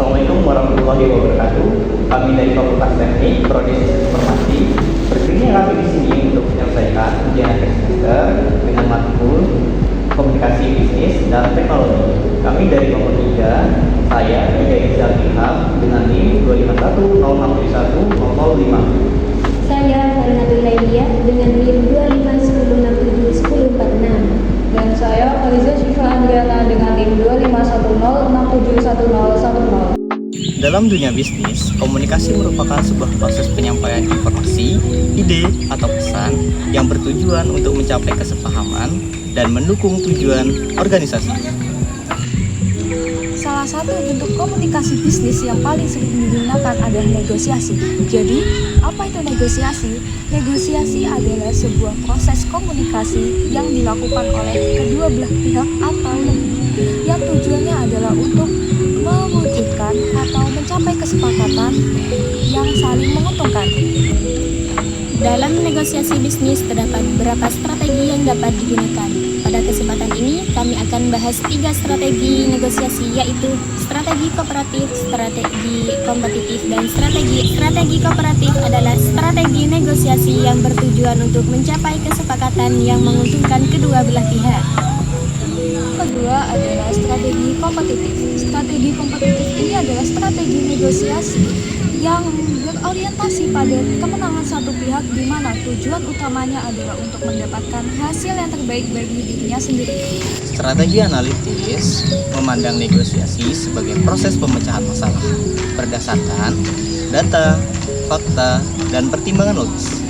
Assalamualaikum warahmatullahi wabarakatuh. Kami dari Fakultas Teknik, Prodi Sistem Informasi, bersedia kami di sini untuk menyelesaikan ujian akhir semester dengan matkul Komunikasi Bisnis dan Teknologi. Kami dari kelompok 3, saya Ida Izzal Ilham dengan NIM 251067105. Saya Farina Dulaidiyah dengan NIM 251067146. Dan saya Fariza Syifa Andriana dengan NIM 251067110. Dalam dunia bisnis, komunikasi merupakan sebuah proses penyampaian informasi, ide, atau pesan yang bertujuan untuk mencapai kesepahaman dan mendukung tujuan organisasi. Salah satu bentuk komunikasi bisnis yang paling sering digunakan adalah negosiasi. Jadi, apa itu negosiasi? Negosiasi adalah sebuah proses komunikasi yang dilakukan oleh kedua belah pihak atau lebih, yang tujuannya adalah untuk mewujudkan atau mencapai kesepakatan yang saling menguntungkan. Dalam negosiasi bisnis terdapat beberapa strategi yang dapat digunakan. Pada kesempatan ini, kami akan bahas 3 strategi negosiasi, yaitu strategi kooperatif, strategi kompetitif, dan strategi. Strategi kooperatif adalah strategi negosiasi yang bertujuan untuk mencapai kesepakatan yang menguntungkan kedua belah pihak. Kedua adalah strategi kompetitif. Strategi kompetitif ini adalah strategi negosiasi yang berorientasi pada kemenangan satu pihak, di mana tujuan utamanya adalah untuk mendapatkan hasil yang terbaik bagi dirinya sendiri. Strategi analitis memandang negosiasi sebagai proses pemecahan masalah berdasarkan data, fakta, dan pertimbangan logis.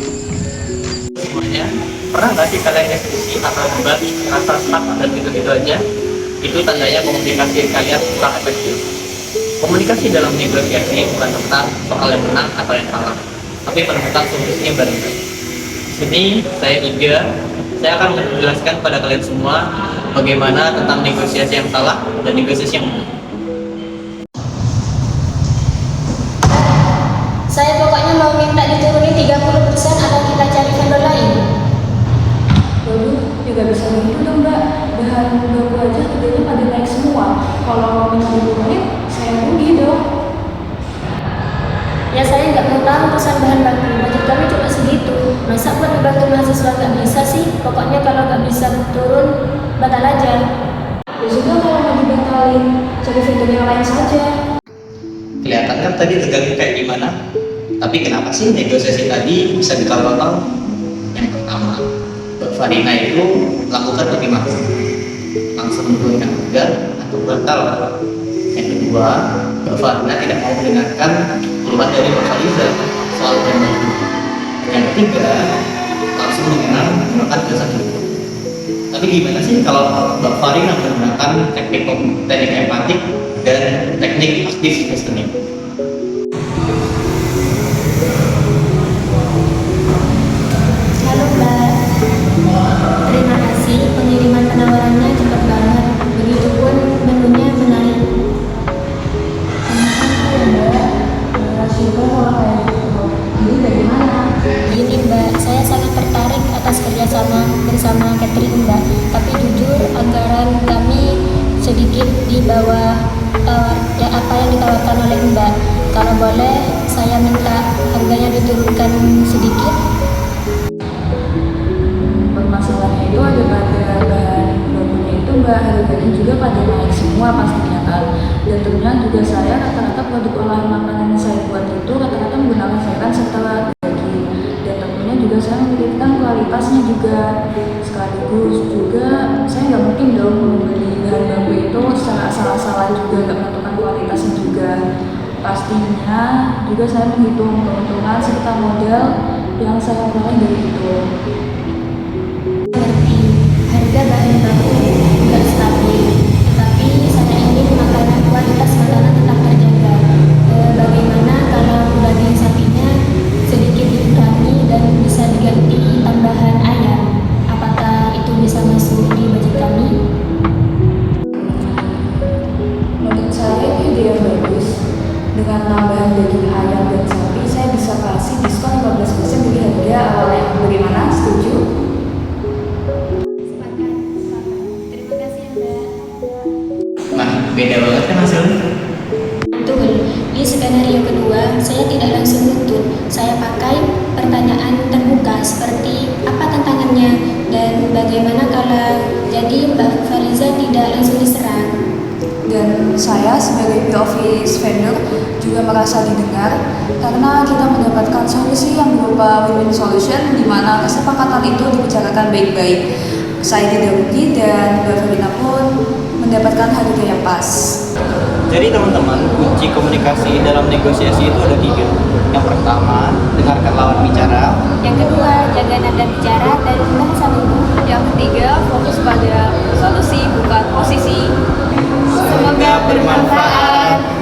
Semuanya, pernah nggak sih kalian diskusi atau debat asal stuck dan gitu-gitu aja? Itu tandanya komunikasi kalian kurang efektif. Komunikasi dalam negosiasi bukan tentang soal yang menang atau yang salah, tapi tentang solusinya bareng. Di sini saya Iga, saya akan menjelaskan pada kalian semua bagaimana tentang negosiasi yang salah dan negosiasi yang benar. Saya pokoknya mau minta diturunin 30% atau kita cari vendor lain. Waduh, juga bisa begitu dong Mbak. Bahan baku aja harganya pada naik semua. Kalau mau minta diturunin, saya rugi dong. Ya saya nggak mau tahu urusan bahan baku, budget kami cuma segitu. Masa buat membantu mahasiswa nggak bisa sih? Pokoknya kalau nggak bisa turun, batal aja. Ya sudah, kalau mau dibatalin, cari vendor yang lain saja. Kelihatan kan tadi tegangnya kayak gimana? Tapi kenapa sih negosiasi tadi bisa gagal? Yang pertama, Mbak Farina itu melakukan bagaimana? Langsung menurunkan harga atau batal. Yang kedua, Mbak Farina tidak mau mendengarkan keluhan dari Mbak Fariza soal bahan. Yang ketiga, langsung menggunakan jasa hukum. Tapi gimana sih kalau Mbak Farina menggunakan teknik empatik dan teknik aktif listening? Halo Mbak, terima kasih, pengiriman penawarannya cepat banget. Begitupun menunya menarik. Jadi bagaimana? Gini Mbak, saya sangat tertarik atas kerjasama bersama catering Mbak. Tapi jujur anggaran kami sedikit di bawah apa yang ditawarkan oleh Mbak. Kalau boleh saya minta harganya diturunkan sedikit. Permasalahannya itu ada pada bahan bakunya itu Mbak, harganya juga pada naik semua pastinya kan. Dan tentunya juga saya rata-rata produk olahan makanan yang saya buat itu rata-rata menggunakan sayuran serta daging. Dan tentunya juga saya memikirkan kualitasnya juga. Sekaligus juga saya nggak mungkin dong membeli bahan baku itu secara asal-asalan juga, nggak menentukan kualitasnya juga. Pastinya juga saya menghitung keuntungan serta modal yang saya keluarkan dari itu. Mengerti, harga bahan baku nggak stabil, tapi saya ingin kualitas makanan tetap terjaga. Bagaimana kalau daging sapinya sedikit dikurangi dan bisa diganti tambahan ayam? Apakah itu bisa masuk di budget kami? Menurut saya itu ide yang bagus. Dengan tambahan daging ayam dan sapi, saya bisa kasih diskon 15% dari harga awalnya. Bagaimana? Setuju? Sepakat. Terima kasih ya Mbak. Nah, beda banget kan hasilnya? Itu saya tidak langsung nuntut. Saya pakai pertanyaan terbuka seperti apa tantangannya dan bagaimana kalau jadi Mbak Fariza tidak langsung diserang. Dan saya sebagai office vendor juga merasa didengar karena kita mendapatkan solusi yang berupa win-win solution di mana kesepakatan itu dibicarakan baik-baik. Saya tidak rugi dan Mbak Farina pun mendapatkan harga yang pas. Jadi teman-teman, kunci komunikasi dalam negosiasi itu ada 3. Yang pertama, dengarkan lawan bicara. Yang kedua, jaga nada bicara dan bahasa tubuh. Yang ketiga, fokus pada solusi bukan posisi. Semoga bermanfaat.